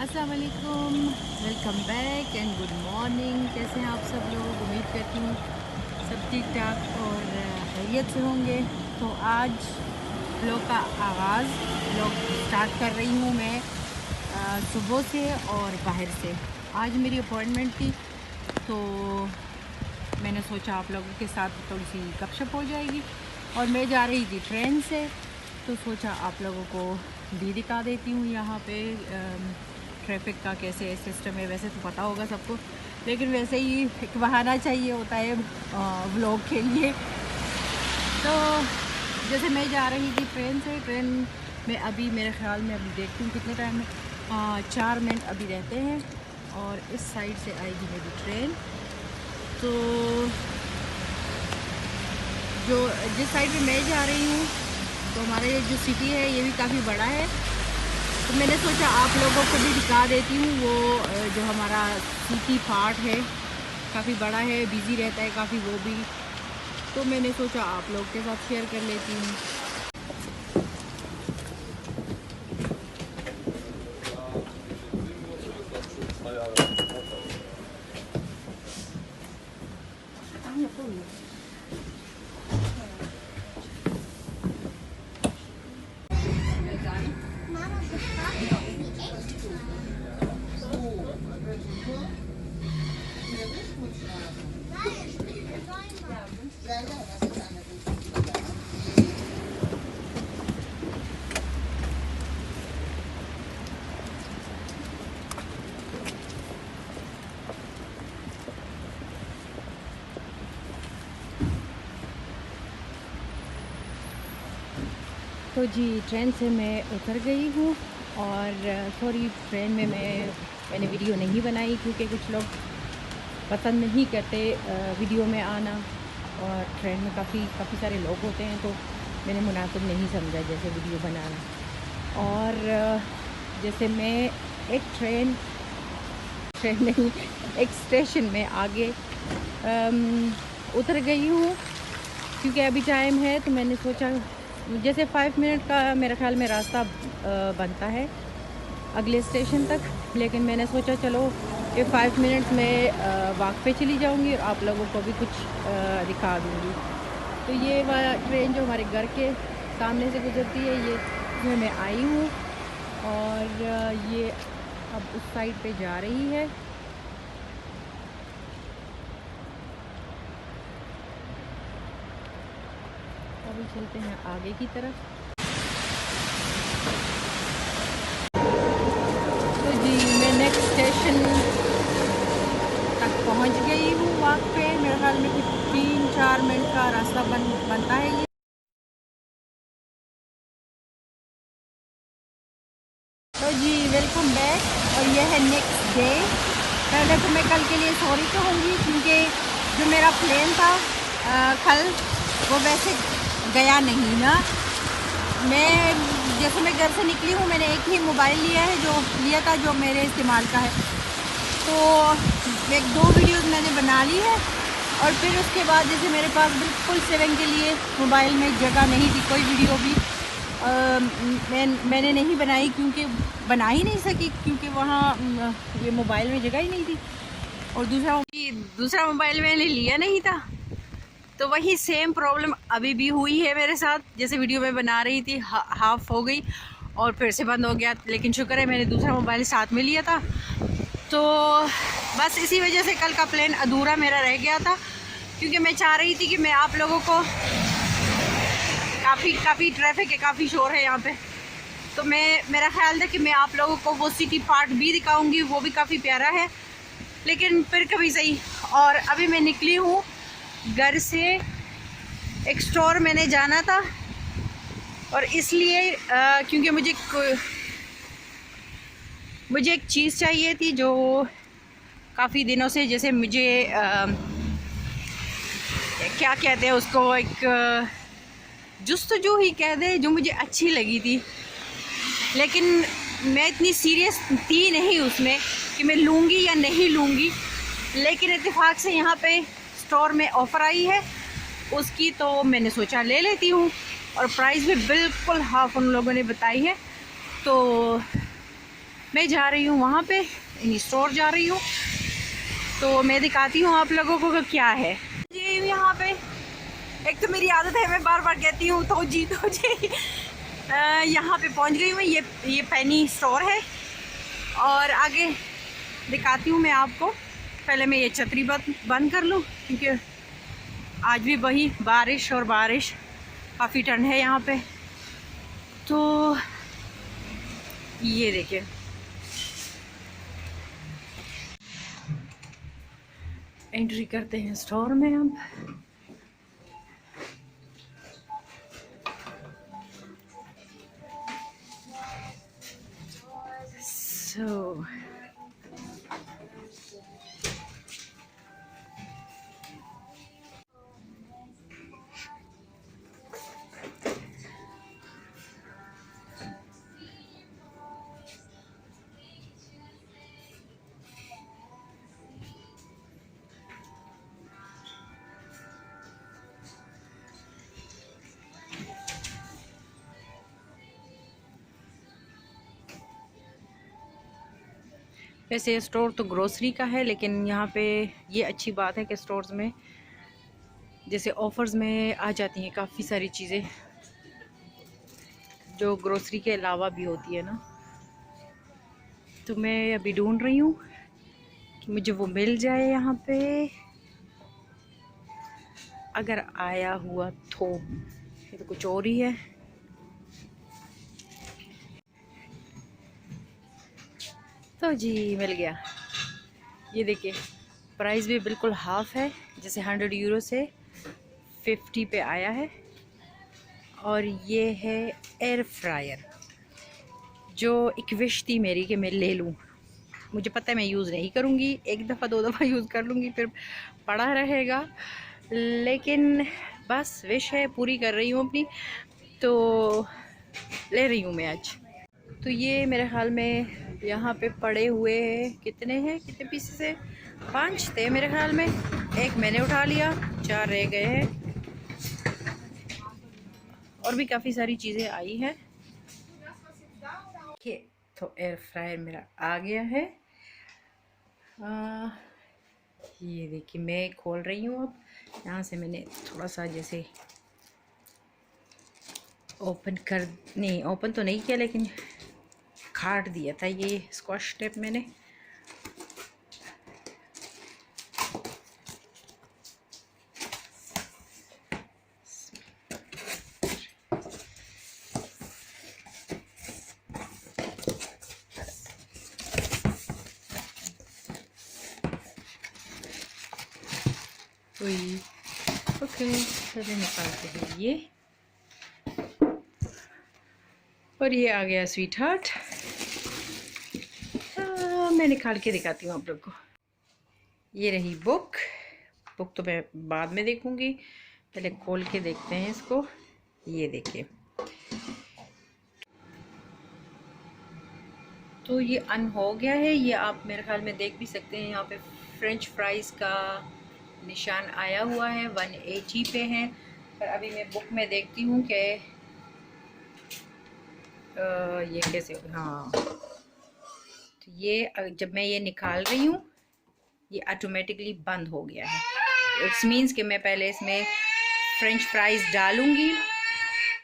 अस्सलाम वालेकुम, welcome back and good morning. कैसे हैं आप सब लोग? उम्मीद करती हूँ सब ठीक ठाक और खैरियत से होंगे। तो आज ब्लॉग का आगाज़ ब्लॉग स्टार्ट कर रही हूँ मैं सुबह से और बाहर से। आज मेरी अपॉइंटमेंट थी तो मैंने सोचा आप लोगों के साथ थोड़ी सी गपशप हो जाएगी। और मैं जा रही थी ट्रेन से तो सोचा आप लोगों को भी दिखा देती हूँ यहाँ पे ट्रैफिक का कैसे सिस्टम है। वैसे तो पता होगा सबको, लेकिन वैसे ही एक बहाना चाहिए होता है व्लॉग के लिए। तो जैसे मैं जा रही थी ट्रेन में अभी मेरे ख्याल में अभी देखती हूँ कितने टाइम में 4 मिनट अभी रहते हैं और इस साइड से आएगी मेरी ट्रेन। तो जो जिस साइड पे मैं जा रही हूँ तो हमारा ये जो सिटी है ये भी काफ़ी बड़ा है। तो मैंने सोचा आप लोगों को भी दिखा देती हूँ। वो जो हमारा सिटी पार्ट है काफ़ी बड़ा है, बिज़ी रहता है काफ़ी वो भी। तो मैंने सोचा आप लोग के साथ शेयर कर लेती हूँ। तो जी ट्रेन से मैं उतर गई हूँ और सॉरी ट्रेन में मैंने वीडियो नहीं बनाई क्योंकि कुछ लोग पसंद नहीं करते वीडियो में आना और ट्रेन में काफ़ी सारे लोग होते हैं तो मैंने मुनासिब नहीं समझा जैसे वीडियो बनाना। और जैसे मैं एक ट्रेन नहीं एक स्टेशन में आगे उतर गई हूँ क्योंकि अभी टाइम है। तो मैंने सोचा जैसे 5 मिनट का मेरे ख्याल में रास्ता बनता है अगले स्टेशन तक, लेकिन मैंने सोचा चलो ये 5 मिनट्स में वॉक पे चली जाऊंगी और आप लोगों को भी कुछ दिखा दूंगी। तो ये वाला ट्रेन जो हमारे घर के सामने से गुजरती है ये इसमें मैं आई हूँ और ये अब उस साइड पे जा रही है। अभी चलते हैं आगे की तरफ। तो जी मैं नेक्स्ट स्टेशन तक पहुंच गई हूँ वॉक पे। मेरे ख्याल में कुछ 3-4 मिनट का रास्ता बनता है ये। तो जी वेलकम बैक और ये है नेक्स्ट डे। पहले तो मैं कल के लिए सॉरी कहूँगी क्योंकि जो मेरा प्लेन था कल वो वैसे गया नहीं ना। मैं जैसे मैं घर से निकली हूँ मैंने एक ही मोबाइल लिया था जो मेरे इस्तेमाल का है। तो एक 2 वीडियोस मैंने बना ली है और फिर उसके बाद जैसे मेरे पास बिल्कुल सेविंग के लिए मोबाइल में जगह नहीं थी, कोई वीडियो भी मैंने नहीं बनाई क्योंकि बना ही नहीं सकी क्योंकि वहाँ ये मोबाइल में जगह ही नहीं थी। और दूसरा मोबाइल मैंने लिया नहीं था। तो वही सेम प्रॉब्लम अभी भी हुई है मेरे साथ। जैसे वीडियो में बना रही थी हाफ हो गई और फिर से बंद हो गया, लेकिन शुक्र है मैंने दूसरा मोबाइल साथ में लिया था। तो बस इसी वजह से कल का प्लान अधूरा मेरा रह गया था क्योंकि मैं चाह रही थी कि मैं आप लोगों को काफ़ी ट्रैफिक है, काफ़ी शोर है यहाँ पे। तो मेरा ख्याल था कि मैं आप लोगों को वो सिटी पार्ट भी दिखाऊंगी, वो भी काफ़ी प्यारा है, लेकिन फिर कभी सही। और अभी मैं निकली हूँ घर से, एक स्टोर मैंने जाना था और इसलिए क्योंकि मुझे एक चीज़ चाहिए थी जो काफ़ी दिनों से, जैसे मुझे क्या कहते हैं उसको, एक जुस्तजू ही कह दे, जो मुझे अच्छी लगी थी, लेकिन मैं इतनी सीरियस थी नहीं उसमें कि मैं लूँगी या नहीं लूँगी। लेकिन इत्तेफाक से यहाँ पे स्टोर में ऑफ़र आई है उसकी, तो मैंने सोचा ले लेती हूँ। और प्राइस भी बिल्कुल हाफ उन लोगों ने बताई है। तो मैं जा रही हूँ वहाँ पे, स्टोर जा रही हूँ, तो मैं दिखाती हूँ आप लोगों को कि क्या है जी यहाँ पे। एक तो मेरी आदत है, मैं बार बार कहती हूँ तो जी यहाँ पे पहुँच गई हूँ। ये पेनी स्टोर है और आगे दिखाती हूँ मैं आपको। पहले मैं ये छतरी बंद कर लूँ क्योंकि आज भी वही बारिश और बारिश, काफ़ी ठंड है यहाँ पे। तो ये देखिए, एंट्री करते हैं स्टोर में अब। सो वैसे ये स्टोर तो ग्रोसरी का है, लेकिन यहाँ पे ये अच्छी बात है कि स्टोर्स में जैसे ऑफर्स में आ जाती हैं काफ़ी सारी चीज़ें जो ग्रोसरी के अलावा भी होती है ना। तो मैं अभी ढूंढ रही हूँ कि मुझे वो मिल जाए यहाँ पे, अगर आया हुआ तो। ये तो कुछ और ही है। तो जी मिल गया। ये देखिए, प्राइस भी बिल्कुल हाफ है, जैसे 100 यूरो से 50 पे आया है। और ये है एयर फ्रायर, जो एक विश थी मेरी कि मैं ले लूँ। मुझे पता है मैं यूज़ नहीं करूँगी, एक दफ़ा दो दफ़ा यूज़ कर लूँगी फिर पड़ा रहेगा, लेकिन बस विश है, पूरी कर रही हूँ अपनी, तो ले रही हूँ मैं आज। तो ये मेरे ख्याल में यहाँ पे पड़े हुए कितने पीसेस है? 5 थे मेरे ख्याल में, एक मैंने उठा लिया, 4 रह गए हैं। और भी काफ़ी सारी चीज़ें आई हैं। तो एयर फ्रायर मेरा आ गया है। ये देखिए, मैं खोल रही हूँ अब। यहाँ से मैंने थोड़ा सा जैसे ओपन तो नहीं किया, लेकिन काट दिया था ये स्क्वाश टेप मैंने। ओके, चलिए निकालते हैं ये। और ये आ गया स्वीट हार्ट। मैं निकाल के दिखाती हूँ आप लोग को। ये रही बुक तो मैं बाद में देखूंगी, पहले खोल के देखते हैं इसको। ये देखिए, तो ये अन हो गया है। ये आप मेरे ख्याल में देख भी सकते हैं, यहाँ पे फ्रेंच फ्राइज़ का निशान आया हुआ है, 180 पे है। पर अभी मैं बुक में देखती हूँ कि ये कैसे, हाँ। तो ये जब मैं ये निकाल रही हूँ, ये ऑटोमेटिकली बंद हो गया है। इट्स मीन्स कि मैं पहले इसमें फ्रेंच फ्राइज़ डालूँगी,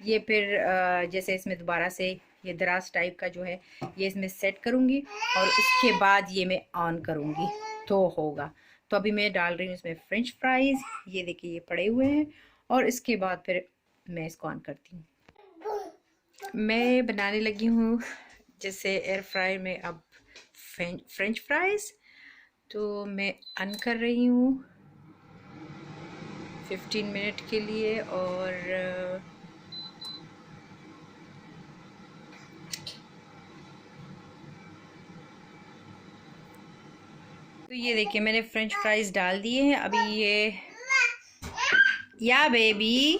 ये फिर जैसे इसमें दोबारा से ये दराज टाइप का जो है ये इसमें सेट करूँगी, और उसके बाद ये मैं ऑन करूँगी तो होगा। तो अभी मैं डाल रही हूँ इसमें फ्रेंच फ्राइज़। ये देखिए, ये पड़े हुए हैं, और इसके बाद फिर मैं इसको ऑन करती हूँ। मैं बनाने लगी हूँ जैसे एयर फ्रायर में अब फ्रेंच फ्राइज़। तो मैं ऑन कर रही हूँ 15 मिनट के लिए। और तो ये देखिए, मैंने फ्रेंच फ्राइज़ डाल दिए हैं। अभी ये या बेबी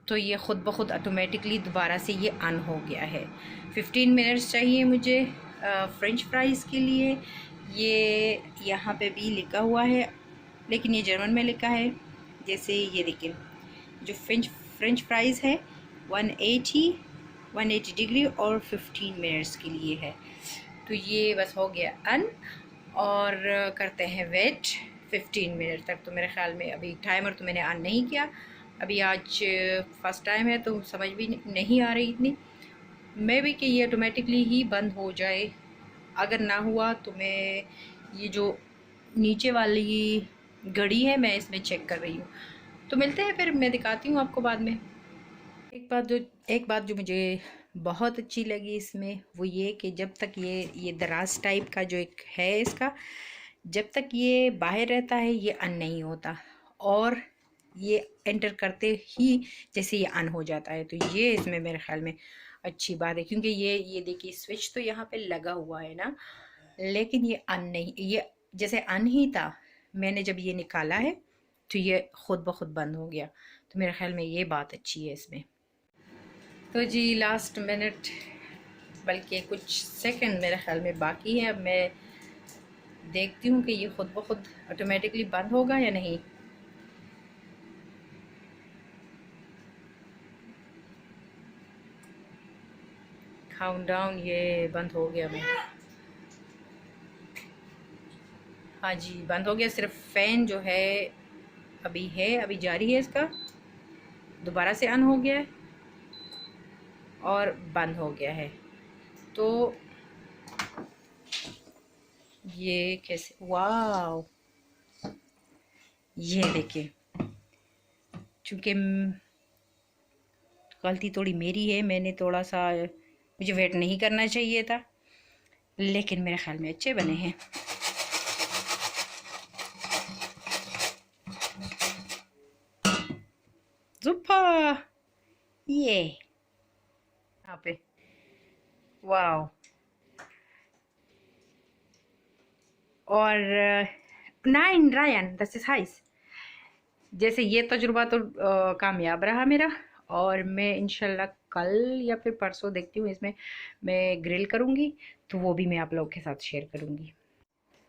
तो ये ख़ुद ब खुद ऑटोमेटिकली दोबारा से ये ऑन हो गया है। 15 मिनट्स चाहिए मुझे फ्रेंच फ्राइज़ के लिए। ये यहाँ पे भी लिखा हुआ है, लेकिन ये जर्मन में लिखा है। जैसे ये देखिए, जो फ्रेंच फ्राइज़ है 180 180 डिग्री और 15 मिनट्स के लिए है। तो ये बस हो गया अन, और करते हैं वेट 15 मिनट तक। तो मेरे ख़्याल में अभी टाइमर तो मैंने ऑन नहीं किया, अभी आज फर्स्ट टाइम है तो समझ भी नहीं आ रही इतनी। मैं भी कि ये ऑटोमेटिकली ही बंद हो जाए। अगर ना हुआ तो मैं ये जो नीचे वाली घड़ी है मैं इसमें चेक कर रही हूँ। तो मिलते हैं फिर, मैं दिखाती हूँ आपको बाद में। एक बात जो मुझे बहुत अच्छी लगी इसमें वो ये कि जब तक ये दराज टाइप का जो एक है इसका, जब तक ये बाहर रहता है ये अन नहीं होता, और ये एंटर करते ही जैसे ये अन हो जाता है। तो ये इसमें मेरे ख्याल में अच्छी बात है, क्योंकि ये देखिए स्विच तो यहाँ पे लगा हुआ है ना, लेकिन ये अन नहीं, ये जैसे अन ही था। मैंने जब ये निकाला है तो ये खुद ब खुद बंद हो गया। तो मेरे ख्याल में ये बात अच्छी है इसमें। तो जी लास्ट मिनट, बल्कि कुछ सेकंड मेरे ख्याल में बाकी है। अब मैं देखती हूँ कि ये खुद ब खुद ऑटोमेटिकली बंद होगा या नहीं। काउंटडाउन, ये बंद हो गया। मैं हाँ जी बंद हो गया। सिर्फ फ़ैन जो है अभी जारी है, इसका दोबारा से ऑन हो गया है और बंद हो गया है। तो ये कैसे, वाह, ये देखिए, चूँकि गलती थोड़ी मेरी है, मैंने थोड़ा सा, मुझे वेट नहीं करना चाहिए था, लेकिन मेरे ख्याल में अच्छे बने हैं। जुप्पा, ये यहाँ पे, वाह। और 9 रायन, दस इज हाइस। जैसे ये तजुर्बा तो कामयाब रहा मेरा, और मैं इंशाल्लाह कल या फिर परसों देखती हूँ, इसमें मैं ग्रिल करूँगी तो वो भी मैं आप लोगों के साथ शेयर करूँगी।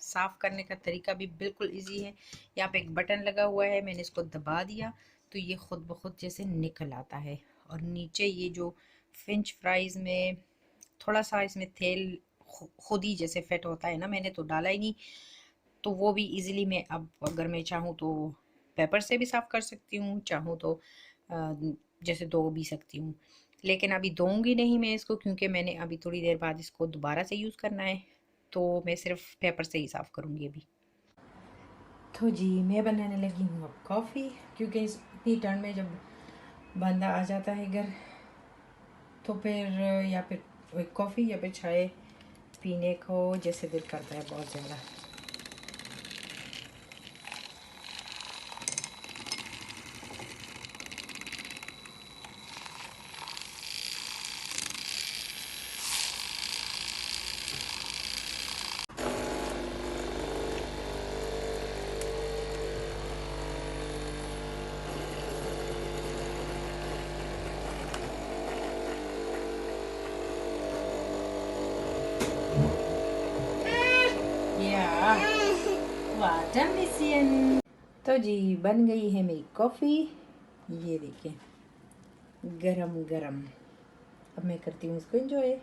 साफ़ करने का तरीका भी बिल्कुल इजी है। यहाँ पे एक बटन लगा हुआ है, मैंने इसको दबा दिया तो ये ख़ुद ब खुद जैसे निकल आता है। और नीचे ये जो फ्रेंच फ्राइज़ में थोड़ा सा इसमें तेल खुद ही जैसे फिट होता है ना, मैंने तो डाला ही नहीं, तो वो भी इजीली मैं अब अगर मैं चाहूँ तो पेपर से भी साफ़ कर सकती हूँ, चाहूँ तो जैसे धो भी सकती हूँ। लेकिन अभी धोऊंगी नहीं मैं इसको, क्योंकि मैंने अभी थोड़ी देर बाद इसको दोबारा से यूज़ करना है, तो मैं सिर्फ पेपर से ही साफ़ करूँगी अभी। तो जी मैं बनाने लगी हूँ अब कॉफ़ी, क्योंकि इतनी ठंड में जब बंदा आ जाता है घर तो फिर या फिर कॉफ़ी या फिर चाय पीने को जैसे दिल करता है बहुत ज़्यादा। तो जी बन गई है मेरी कॉफ़ी, ये देखिए गरम गरम। अब मैं करती हूँ इसको एंजॉय।